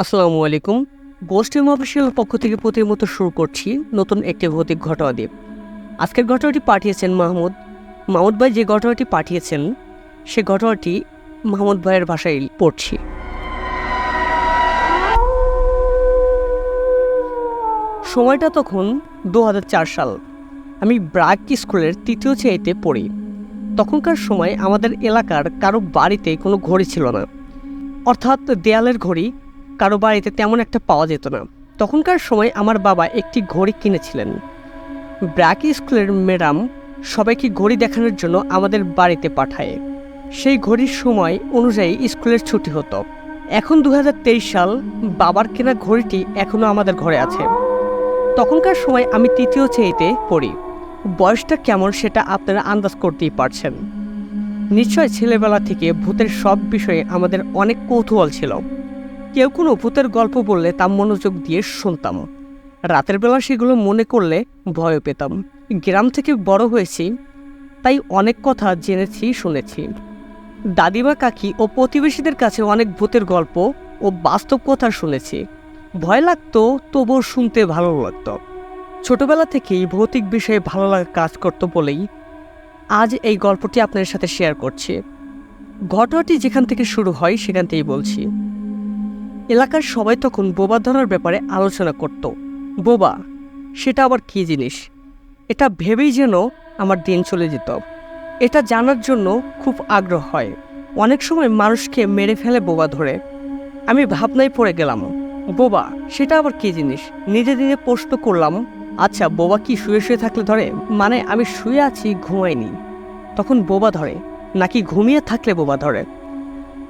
আসসালামু আলাইকুম। Ghost official পক্ষ থেকে প্রতির মতো শুরু করছি নতুন একটি ভৌতিক ঘটনা দিয়ে। আজকের ঘটনাটি পাঠিয়েছেন মাহমুদ ভাই। যে ঘটনাটি পাঠিয়েছেন সে ঘটনাটি মাহমুদ ভাইয়ের ভাষায় পড়ছি। সময়টা তখন 2004 সাল। আমি ব্রাক স্কুলের 3য় শ্রেণীতে পড়ি। তখনকার সময় আমাদের এলাকার কারো বাড়িতে কোনো ঘড়ি ছিল না, অর্থাৎ দেয়ালের ঘড়ি কারো বাড়িতে তেমন একটা পাওয়া যেত না। তখনকার সময় আমার বাবা একটি ঘড়ি কিনেছিলেন। ব্র্যাক স্কুলের ম্যাডাম সবাইকে ঘড়ি দেখানোর জন্য আমাদের বাড়িতে পাঠায়। সেই ঘড়ির সময় অনুযায়ী স্কুলের ছুটি হতো। এখন 2023 সাল। বাবার কেনা ঘড়িটি এখনও আমাদের ঘরে আছে। তখনকার সময় আমি 3য় শ্রেণীতে পড়ি। বয়সটা কেমন সেটা আপনারা আন্দাজ করতেই পারছেন। নিশ্চয় ছেলেবেলা থেকে ভূতের সব বিষয়ে আমাদের অনেক কৌতূহল ছিল। কেউ কোনো ভূতের গল্প বললে তা মনোযোগ দিয়ে শুনতাম। রাতের বেলা সেগুলো মনে করলে ভয় পেতাম। গ্রাম থেকে বড় হয়েছি, তাই অনেক কথা জেনেছি, শুনেছি। দাদিমা, কাকি ও প্রতিবেশীদের কাছে অনেক ভূতের গল্প ও বাস্তব কথা শুনেছি। ভয় লাগতো, তবুও শুনতে ভালো লাগতো। ছোটবেলা থেকেই ভৌতিক বিষয়ে ভালো লাগা কাজ করতো বলেই আজ এই গল্পটি আপনাদের সাথে শেয়ার করছি। ঘটনাটি যেখান থেকে শুরু হয় সেখান থেকেই বলছি। এলাকার সবাই তখন বোবা ধরার ব্যাপারে আলোচনা করত। বোবা, সেটা আবার কী জিনিস? এটা ভেবেই যেন আমার দিন চলে যেত। এটা জানার জন্য খুব আগ্রহ হয়। অনেক সময় মানুষকে মেরে ফেলে বোবা ধরে। আমি ভাবনায় পড়ে গেলাম, বোবা সেটা আবার কী জিনিস? নিজে নিজে প্রশ্ন করলাম, আচ্ছা বোবা কি শুয়ে শুয়ে থাকলে ধরে? মানে আমি শুয়ে আছি, ঘুমাইনি, তখন বোবা ধরে, নাকি ঘুমিয়ে থাকলে বোবা ধরে?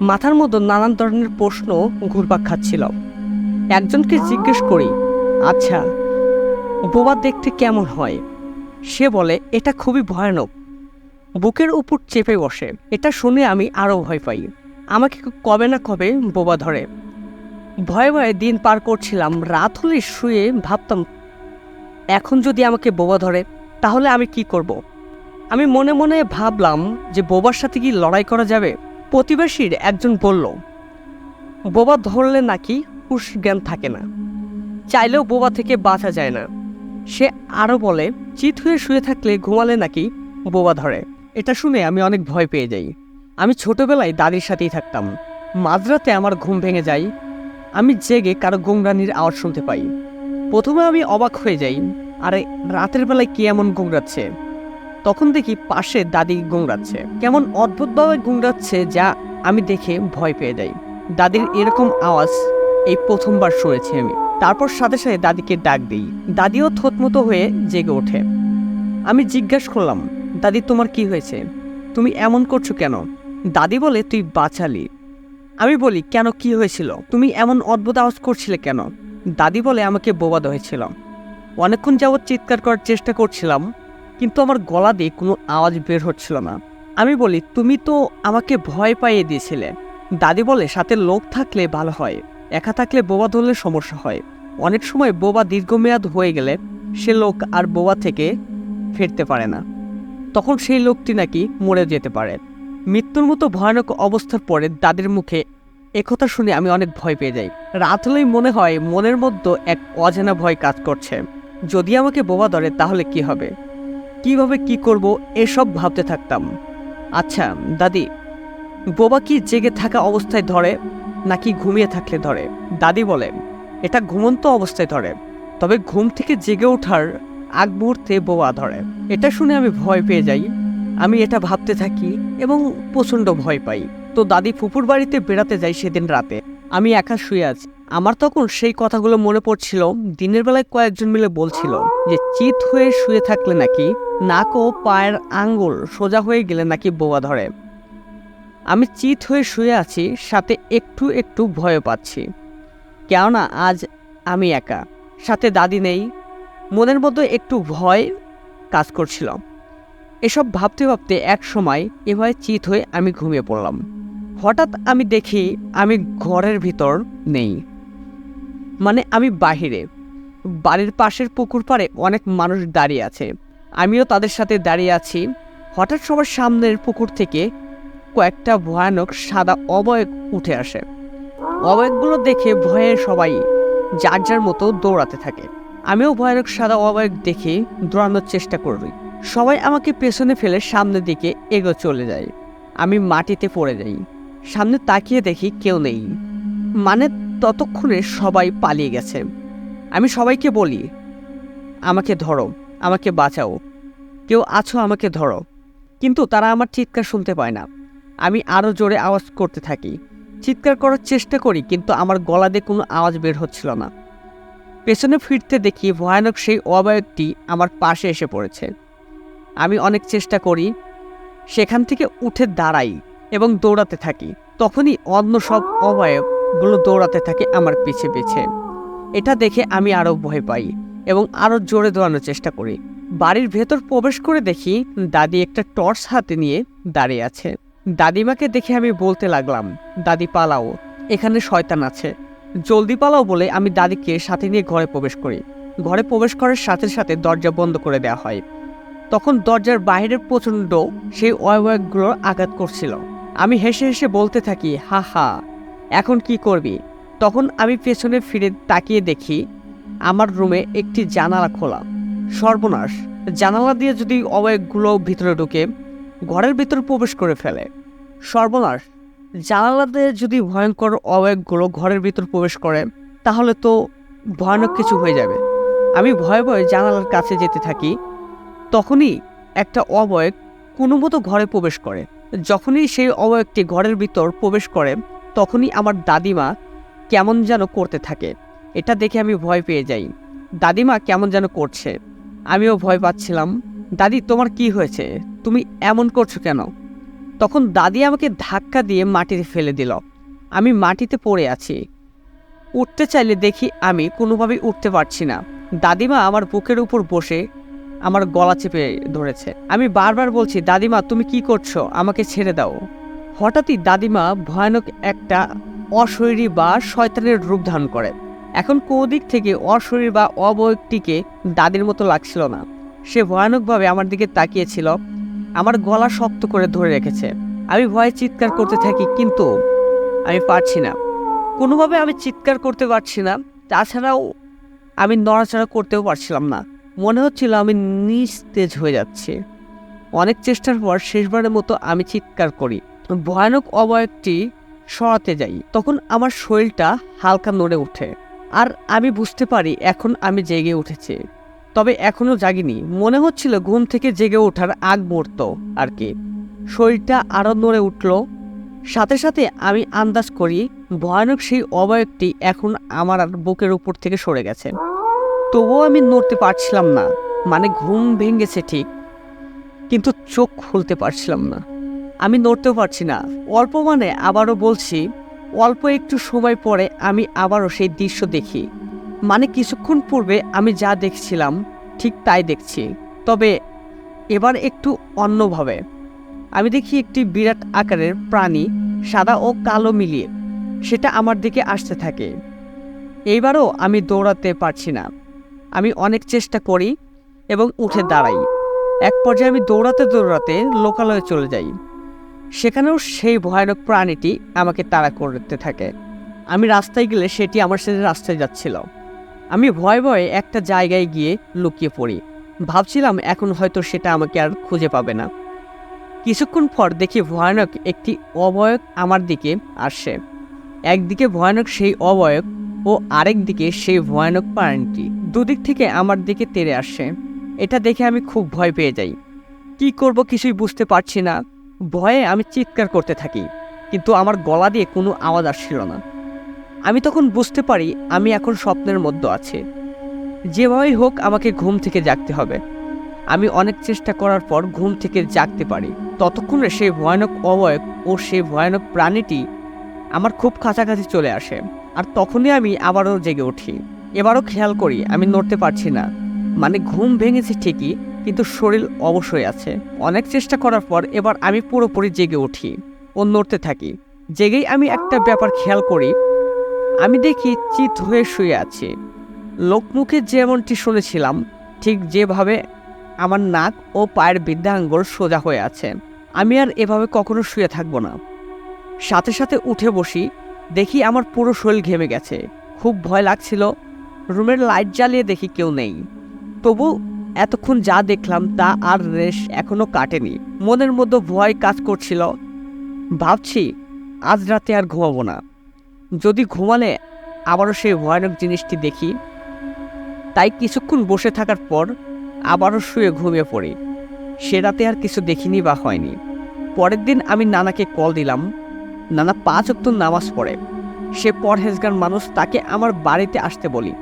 মাথার মধ্যে নানান ধরনের প্রশ্ন ঘুরপাক খাচ্ছিল। একজনকে জিজ্ঞেস করি, আচ্ছা বোবা দেখতে কেমন হয়? সে বলে, এটা খুবই ভয়ানক, বুকের উপর চেপে বসে। এটা শুনে আমি আরও ভয় পাই। আমাকে কবে না কবে বোবা ধরে। ভয়ে ভয়ে দিন পার করছিলাম। রাত হলে শুয়ে ভাবতাম, এখন যদি আমাকে বোবা ধরে তাহলে আমি কি করব? আমি মনে মনে ভাবলাম যে বোবার সাথে কি লড়াই করা যাবে? প্রতিবেশীর একজন বলল, বোবা ধরলে নাকি হুঁশ জ্ঞান থাকে না, চাইলেও বোবা থেকে বাঁচা যায় না। সে আরও বলে, চিত হয়ে শুয়ে থাকলে ঘুমালে নাকি বোবা ধরে। এটা শুনে আমি অনেক ভয় পেয়ে যাই। আমি ছোটবেলায় দাদির সাথেই থাকতাম। মাঝরাতে আমার ঘুম ভেঙে যায়। আমি জেগে কারো গোংরানির আওয়াজ শুনতে পাই। প্রথমে আমি অবাক হয়ে যাই, আরে রাতের বেলায় কি এমন গোংরাচ্ছে? তখন দেখি পাশে দাদি গুংড়াচ্ছে। কেমন অদ্ভুতভাবে গুংড়াচ্ছে, যা আমি দেখে ভয় পেয়ে যাই। দাদির এরকম আওয়াজ এই প্রথমবার শুনেছি আমি। তারপর সাথে সাথে দাদিকে ডাক দিই। দাদিও থতমতো হয়ে জেগে ওঠে। আমি জিজ্ঞাসা করলাম, দাদি তোমার কি হয়েছে? তুমি এমন করছো কেন? দাদি বলে, তুই বাঁচালি। আমি বলি, কেন, কি হয়েছিল? তুমি এমন অদ্ভুত আওয়াজ করছিলে কেন? দাদি বলে, আমাকে বোবা ধরেছিল। অনেকক্ষণ যাবৎ চিৎকার করার চেষ্টা করছিলাম, কিন্তু আমার গলা দিয়ে কোনো আওয়াজ বের হচ্ছিল না। আমি বলি, তুমি তো আমাকে ভয় পাইয়ে দিয়েছিলে। দাদি বলে, সাথে লোক থাকলে ভালো হয়, একা থাকলে বোবা ধরলে সমস্যা হয়। অনেক সময় বোবা দীর্ঘমেয়াদ হয়ে গেলে সে লোক আর বোবা থেকে ফিরতে পারে না। তখন সেই লোকটি নাকি মরে যেতে পারে। মৃত্যুর মতো ভয়ানক অবস্থার পরে দাদির মুখে একথা শুনে আমি অনেক ভয় পেয়ে যাই। রাত হলেই মনে হয় মনের মধ্যে এক অজানা ভয় কাজ করছে। যদি আমাকে বোবা ধরে তাহলে কি হবে, কিভাবে কি করব, এসব ভাবতে থাকতাম। আচ্ছা দাদি, বোবা কি জেগে থাকা অবস্থায় ধরে নাকি ঘুমিয়ে থাকলে ধরে? দাদি বলে, এটা ঘুমন্ত অবস্থায় ধরে, তবে ঘুম থেকে জেগে ওঠার আগ মুহূর্তে বোবা ধরে। এটা শুনে আমি ভয় পেয়ে যাই। আমি এটা ভাবতে থাকি এবং প্রচণ্ড ভয় পাই। তো দাদি ফুপুর বাড়িতে বেড়াতে যাই সেদিন রাতে। আমি একা শুয়ে আছি। আমার তখন সেই কথাগুলো মনে পড়ছিল। দিনের বেলায় কয়েকজন মিলে বলছিল যে চিত হয়ে শুয়ে থাকলে নাকি নাক ও পায়ের আঙ্গুল সোজা হয়ে গেলে নাকি বোবা ধরে। আমি চিত হয়ে শুয়ে আছি, সাথে একটু একটু ভয় পাচ্ছি, কেননা আজ আমি একা, সাথে দাদি নেই। মনের মধ্যে একটু ভয় কাজ করছিল। এসব ভাবতে ভাবতে এক সময় এভাবে চিত হয়ে আমি ঘুমিয়ে পড়লাম। হঠাৎ আমি দেখি আমি ঘরের ভিতর নেই, মানে আমি বাহিরে। বাড়ির পাশের পুকুর পাড়ে অনেক মানুষ দাঁড়িয়ে আছে, আমিও তাদের সাথে দাঁড়িয়ে আছি। হঠাৎ সবার সামনের পুকুর থেকে কয়েকটা ভয়ানক সাদা অবয়ব উঠে আসে। অবয়বগুলো দেখে ভয়ে সবাই যার যার মতো দৌড়াতে থাকে। আমিও ভয়ানক সাদা অবয়ব দেখে দৌড়ানোর চেষ্টা করি। সবাই আমাকে পেছনে ফেলে সামনের দিকে এগো চলে যায়। আমি মাটিতে পড়ে যাই। সামনে তাকিয়ে দেখি কেউ নেই, মানে ততক্ষণে সবাই পালিয়ে গেছে। আমি সবাইকে বলি, আমাকে ধরো, আমাকে বাঁচাও, কেউ আছো আমাকে ধরো। কিন্তু তারা আমার চিৎকার শুনতে পায় না। আমি আরও জোরে আওয়াজ করতে থাকি, চিৎকার করার চেষ্টা করি, কিন্তু আমার গলা দিয়ে কোনো আওয়াজ বের হচ্ছিল না। পেছনে ফিরতে দেখি ভয়ানক সেই অবয়বটি আমার পাশে এসে পড়েছে। আমি অনেক চেষ্টা করি, সেখান থেকে উঠে দাঁড়াই এবং দৌড়াতে থাকি। তখনই অন্য সব অবয়বগুলো দৌড়াতে থাকে আমার পিছে পিছে। এটা দেখে আমি আরও ভয় পাই এবং আরও জোরে দৌড়ানোর চেষ্টা করি। বাড়ির ভেতর প্রবেশ করে দেখি দাদি একটা টর্চ হাতে নিয়ে দাঁড়িয়ে আছে। দাদিমাকে দেখে আমি বলতে লাগলাম, দাদি পালাও, এখানে শয়তান আছে, জলদি পালাও বলে আমি দাদিকে সাথে নিয়ে ঘরে প্রবেশ করি। ঘরে প্রবেশ করার সাথে সাথে দরজা বন্ধ করে দেওয়া হয়। তখন দরজার বাইরে প্রচণ্ড সেই অবয়বগুলোর আঘাত করছিল। আমি হেসে হেসে বলতে থাকি, হা হা, এখন কি করবি? তখন আমি পেছনে ফিরে তাকিয়ে দেখি আমার রুমে একটি জানালা খোলা। সর্বনাশ, জানালা দিয়ে যদি অবয়বগুলো ভিতরে ঢুকে ঘরের ভিতর প্রবেশ করে ফেলে। সর্বনাশ, জানালা দিয়ে যদি ভয়ঙ্কর অবয়বগুলো ঘরের ভিতর প্রবেশ করে তাহলে তো ভয়ানক কিছু হয়ে যাবে। আমি ভয়ে ভয়ে জানালার কাছে যেতে থাকি। তখনই একটা অবয়ব কোনো মতো ঘরে প্রবেশ করে। যখনই সেই অবয়বটি ঘরের ভিতর প্রবেশ করে তখনই আমার দাদিমা কেমন যেন করতে থাকে। এটা দেখে আমি ভয় পেয়ে যাই। দাদিমা কেমন যেন করছে, আমিও ভয় পাচ্ছিলাম। দাদি, তোমার কি হয়েছে? তুমি এমন করছো কেন? তখন দাদি আমাকে ধাক্কা দিয়ে মাটিতে ফেলে দিল। আমি মাটিতে পড়ে আছি। উঠতে চাইলে দেখি আমি কোনোভাবেই উঠতে পারছি না। দাদিমা আমার বুকের উপর বসে আমার গলা চেপে ধরেছে। আমি বারবার বলছি, দাদিমা তুমি কি করছো? আমাকে ছেড়ে দাও। হঠাৎই দাদিমা ভয়ানক একটা অশরীরী বা শয়তানের রূপ ধারণ করে। এখন কোন দিক থেকে অশরীর বা অবয়বটিকে দাদির মতো লাগছিল না। সে ভয়ানকভাবে আমার দিকে তাকিয়েছিল, আমার গলা শক্ত করে ধরে রেখেছে। আমি ভয়ে চিৎকার করতে থাকি, কিন্তু আমি পারছি না, কোনোভাবে আমি চিৎকার করতে পারছি না। তাছাড়াও আমি নড়াচড়া করতেও পারছিলাম না। মনে হচ্ছিল আমি নিস্তেজ হয়ে যাচ্ছি। অনেক চেষ্টার পর শেষবারের মতো আমি চিৎকার করি, ভয়ানক অবয়বটি সরাতে যাই। তখন আমার শরীরটা হালকা নড়ে ওঠে আর আমি বুঝতে পারি এখন আমি জেগে উঠেছি। তবে এখনও জাগিনি, মনে হচ্ছিল ঘুম থেকে জেগে ওঠার আগ মুহূর্ত আর কি। শরীরটা আরও নড়ে উঠল। সাথে সাথে আমি আন্দাজ করি ভয়ানক সেই অবয়বটি এখন আমার বুকের উপর থেকে সরে গেছে। তবুও আমি নড়তে পারছিলাম না। মানে ঘুম ভেঙেছে ঠিক, কিন্তু চোখ খুলতে পারছিলাম না। আমি নড়তেও পারছি না। অল্প, মানে আবারও বলছি, অল্প একটু সময় পরে আমি আবারও সেই দৃশ্য দেখি। মানে কিছুক্ষণ পূর্বে আমি যা দেখছিলাম ঠিক তাই দেখছি, তবে এবার একটু অন্যভাবে। আমি দেখি একটি বিরাট আকারের প্রাণী, সাদা ও কালো মিলিয়ে, সেটা আমার দিকে আসতে থাকে। এইবারও আমি দৌড়াতে পারছি না। আমি অনেক চেষ্টা করি এবং উঠে দাঁড়াই। এক পর্যায়ে আমি দৌড়াতে দৌড়াতে লোকালয়ে চলে যাই। সেখানেও সেই ভয়ানক প্রাণীটি আমাকে তাড়া করতে থাকে। আমি রাস্তায় গেলে সেটি আমার সাথে রাস্তায় যাচ্ছিল। আমি ভয়ে ভয়ে একটা জায়গায় গিয়ে লুকিয়ে পড়ি। ভাবছিলাম এখন হয়তো সেটা আমাকে আর খুঁজে পাবে না। কিছুক্ষণ পর দেখি ভয়ানক একটি অবয়ব আমার দিকে আসে। একদিকে ভয়ানক সেই অবয়ব ও আরেক দিকে সেই ভয়ানক প্রাণীটি, দুদিক থেকে আমার দিকে তেড়ে আসে। এটা দেখে আমি খুব ভয় পেয়ে যাই। কি করব কিছুই বুঝতে পারছি না। ভয়ে আমি চিৎকার করতে থাকি, কিন্তু আমার গলা দিয়ে কোনো আওয়াজ আসছিল না। আমি তখন বুঝতে পারি আমি এখন স্বপ্নের মধ্যে আছি। যেভাবেই হোক আমাকে ঘুম থেকে জাগতে হবে। আমি অনেক চেষ্টা করার পর ঘুম থেকে জাগতে পারি। ততক্ষণে সেই ভয়ানক অবয়ব ও সেই ভয়ানক প্রাণীটি আমার খুব কাছাকাছি চলে আসে। আর তখনই আমি আবারও জেগে উঠি। এবারও খেয়াল করি আমি নড়তে পারছি না। মানে ঘুম ভেঙেছে ঠিকই, কিন্তু শরীর অবশ্যই আছে। অনেক চেষ্টা করার পর এবার আমি পুরোপুরি জেগে উঠি ও নড়তে থাকি। জেগেই আমি একটা ব্যাপার খেয়াল করি। আমি দেখি চিত হয়ে শুয়ে আছি। লোকমুখে যেমনটি শুনেছিলাম ঠিক যেভাবে আমার নাক ও পায়ের বৃদ্ধাঙ্গুল সোজা হয়ে আছে। আমি আর এভাবে কখনো শুয়ে থাকবো না। সাথে সাথে উঠে বসি দেখি আমার পুরো শরীর ঘেমে গেছে, খুব ভয় লাগছিল। রুমের লাইট জ্বালিয়ে দেখি কেউ নেই। তবু এতক্ষণ যা দেখলাম তা আর রেশ এখনো কাটেনি। মনের মধ্যে ভয় কাজ করছিল। ভাবছি আজ রাতে আর ঘুমাবো না, যদি ঘুমালে আবারও সেই ভয়ানক জিনিসটি দেখি। তাই কিছুক্ষণ বসে থাকার পর আবারও শুয়ে ঘুমিয়ে পড়ি। সে রাতে আর কিছু দেখিনি বা হয়নি। পরের দিন আমি নানাকে কল দিলাম। নানা 5 ওয়াক্ত নামাজ পড়ে, সে পরহেজগার মানুষ, তাকে আমার বাড়িতে আসতে বলি।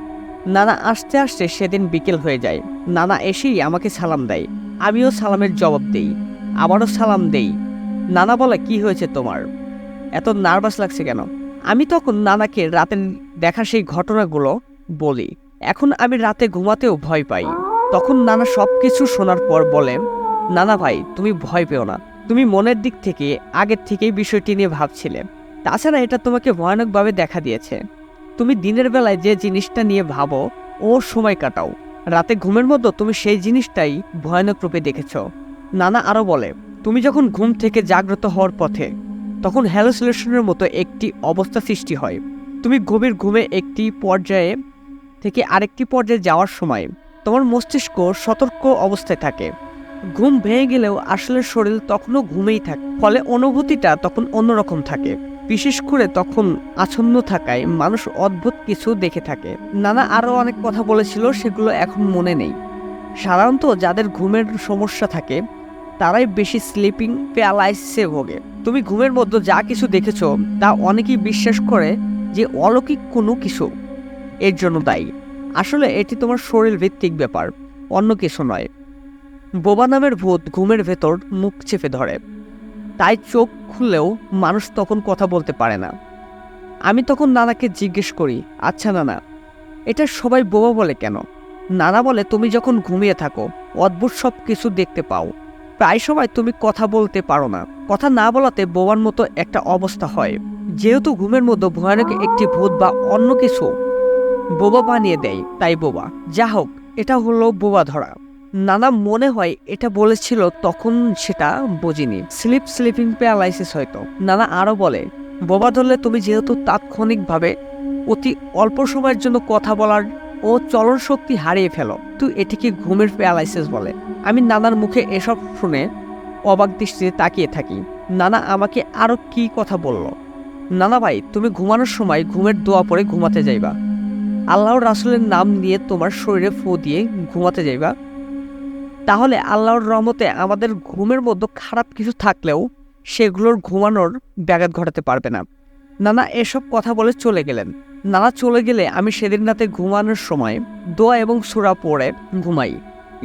নানা আসতে আসতে সেদিন বিকেল হয়ে যায়। নানা এসেই আমাকে সালাম দেয়, আমিও সালামের জবাব দেই, আবারও সালাম দেই। নানা বলে, কি হয়েছে তোমার, এত নার্ভাস লাগছে কেন? আমি তখন নানাকে রাতের দেখা সেই ঘটনাগুলো বলি। এখন আমি রাতে ঘুমাতেও ভয় পাই। তখন নানা সব কিছু শোনার পর বলে, নানা ভাই, তুমি ভয় পেও না, তুমি মনের দিক থেকে আগের থেকেই বিষয়টি নিয়ে ভাবছিলে। তাছাড়া এটা তোমাকে ভয়ানকভাবে দেখা দিয়েছে। তুমি দিনের বেলায় যে জিনিসটা নিয়ে ভাবো ও সময় কাটাও, রাতে ঘুমের মধ্যে তুমি সেই জিনিসটাই ভয়ানক রূপে দেখেছ। নানা আরও বলে, তুমি যখন ঘুম থেকে জাগ্রত হওয়ার পথে, তখন হ্যালুসিনেশনের মতো একটি অবস্থা সৃষ্টি হয়। তুমি গভীর ঘুমে একটি পর্যায়ে থেকে আরেকটি পর্যায়ে যাওয়ার সময় তোমার মস্তিষ্ক সতর্ক অবস্থায় থাকে। ঘুম ভেঙে গেলেও আসলে শরীর তখনও ঘুমেই থাকে, ফলে অনুভূতিটা তখন অন্যরকম থাকে। বিশেষ করে তখন আচ্ছন্ন থাকায় মানুষ অদ্ভুত কিছু দেখে থাকে। নানা আরও অনেক কথা বলেছিল, সেগুলো এখন মনে নেই। সাধারণত যাদের ঘুমের সমস্যা থাকে তারাই বেশি স্লিপিং প্যারালাইসিসে ভোগে। তুমি ঘুমের মধ্যে যা কিছু দেখেছ তা অনেকেই বিশ্বাস করে যে অলৌকিক কোনো কিছু এর জন্য দায়ী। আসলে এটি তোমার শরীর ভিত্তিক ব্যাপার, অন্য কিছু নয়। বোবা নামের ভূত ঘুমের ভেতর মুখ চেপে ধরে, তাই চোখ খুললেও মানুষ তখন কথা বলতে পারে না। আমি তখন নানাকে জিজ্ঞেস করি, আচ্ছা নানা, এটা সবাই বোবা বলে কেন? নানা বলে, তুমি যখন ঘুমিয়ে থাকো অদ্ভুত সব কিছু দেখতে পাও। প্রায় সময় তুমি কথা বলতে পারো না, কথা না বলাতে বোবার মতো একটা অবস্থা হয়। যেহেতু ঘুমের মধ্যে ভয়ানক একটি ভূত বা অন্য কিছু বোবা বানিয়ে দেয়, তাই বোবা। যা হোক, এটা হলো বোবা ধরা। নানা মনে হয় এটা বলেছিল, তখন সেটা বুঝিনি। স্লিপিং প্যারালাইসিস হয়তো। নানা আরও বলে, বোবা ধরলে তুমি যেহেতু তাৎক্ষণিকভাবে অতি অল্প সময়ের জন্য কথা বলার ও চলন শক্তি হারিয়ে ফেলো, তো এটিকে ঘুমের প্যারালাইসিস বলে। আমি নানার মুখে এসব শুনে অবাক দৃষ্টিতে তাকিয়ে থাকি। নানা আমাকে আরও কি কথা বলল, নানা ভাই, তুমি ঘুমানোর সময় ঘুমের দোয়া পড়ে ঘুমাতে যাইবা, আল্লাহর রাসূলের নাম নিয়ে তোমার শরীরে ফু দিয়ে ঘুমাতে যাইবা। তাহলে আল্লাহর রহমতে আমাদের ঘুমের মধ্যে খারাপ কিছু থাকলেও সেগুলোর ঘুমানোর ব্যাঘাত ঘটাতে পারবে না। নানা এসব কথা বলে চলে গেলেন। নানা চলে গেলে আমি সেদিন রাতে ঘুমানোর সময় দোয়া এবং সূরা পড়ে ঘুমাই।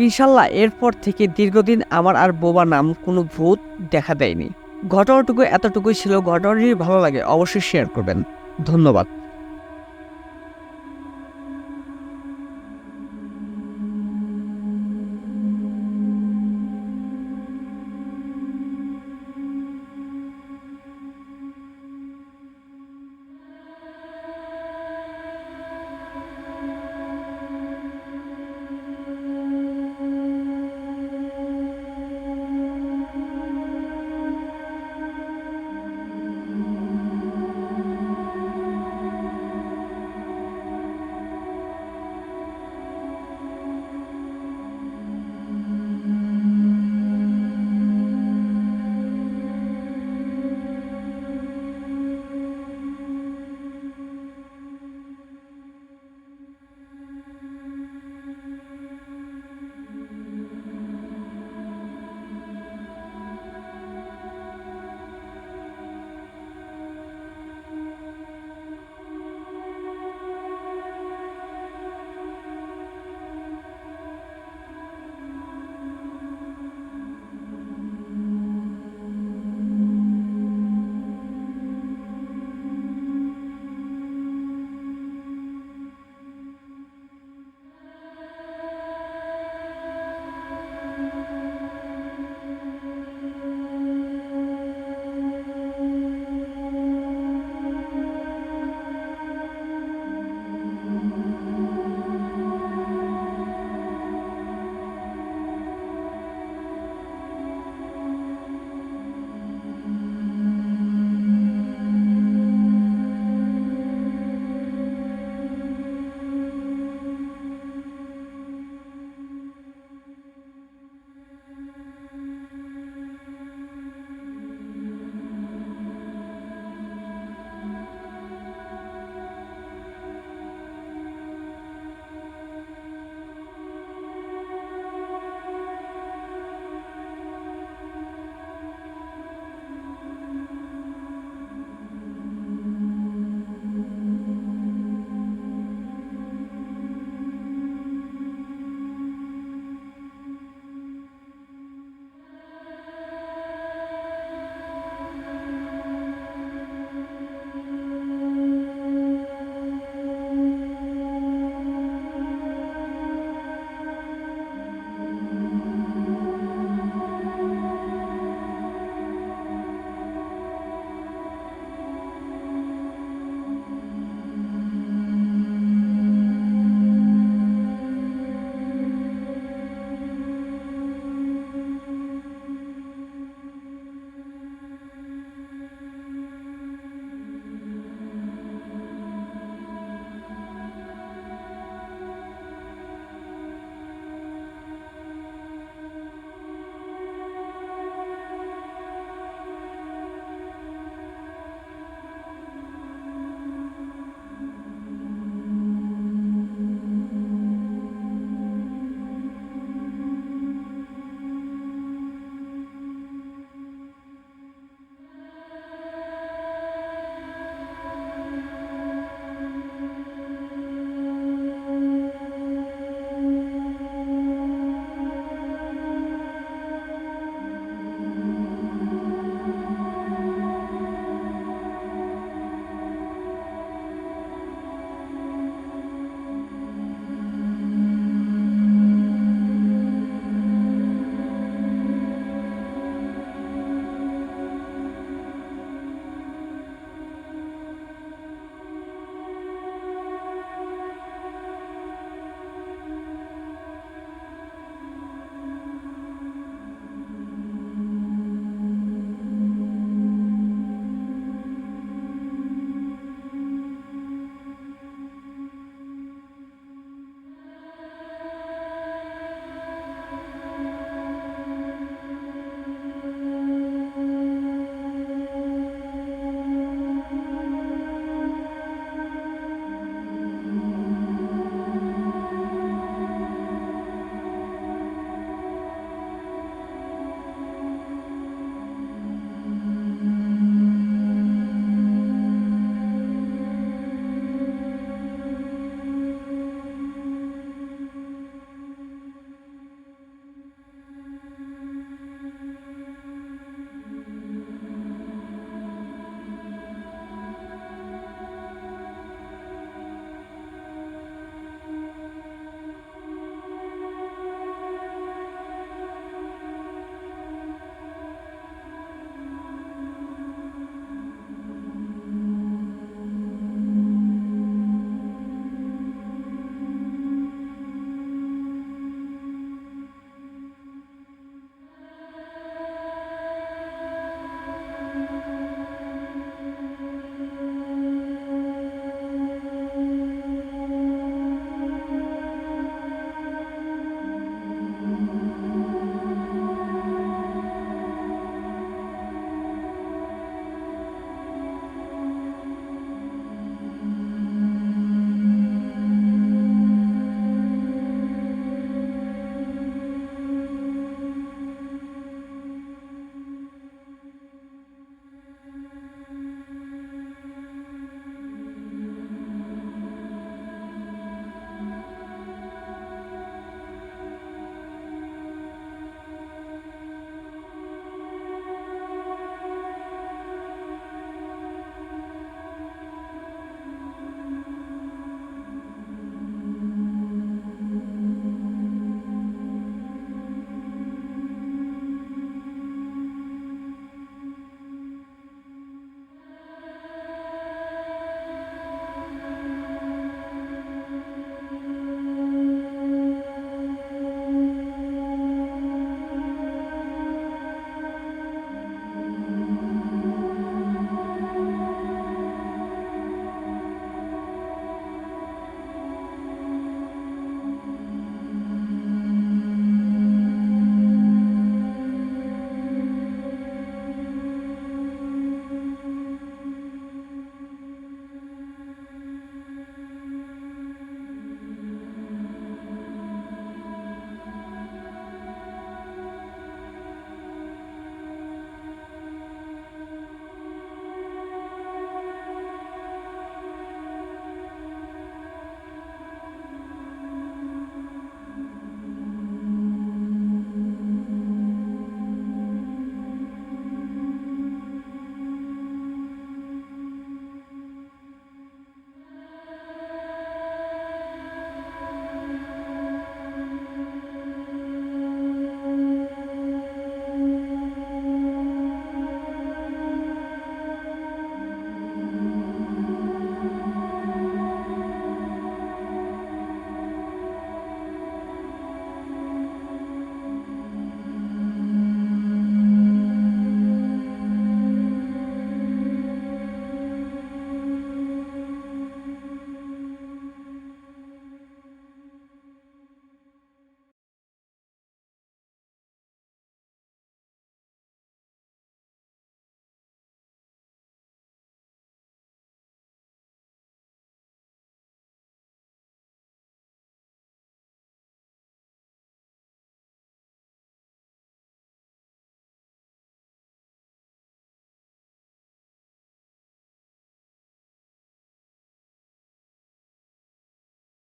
ইনশাল্লাহ এরপর থেকে দীর্ঘদিন আমার আর বোবা নাম কোনো ভূত দেখা দেয়নি। ঘটনাটুকু এতটুকুই ছিল। ঘটনাটি ভালো লাগে অবশ্যই শেয়ার করবেন। ধন্যবাদ।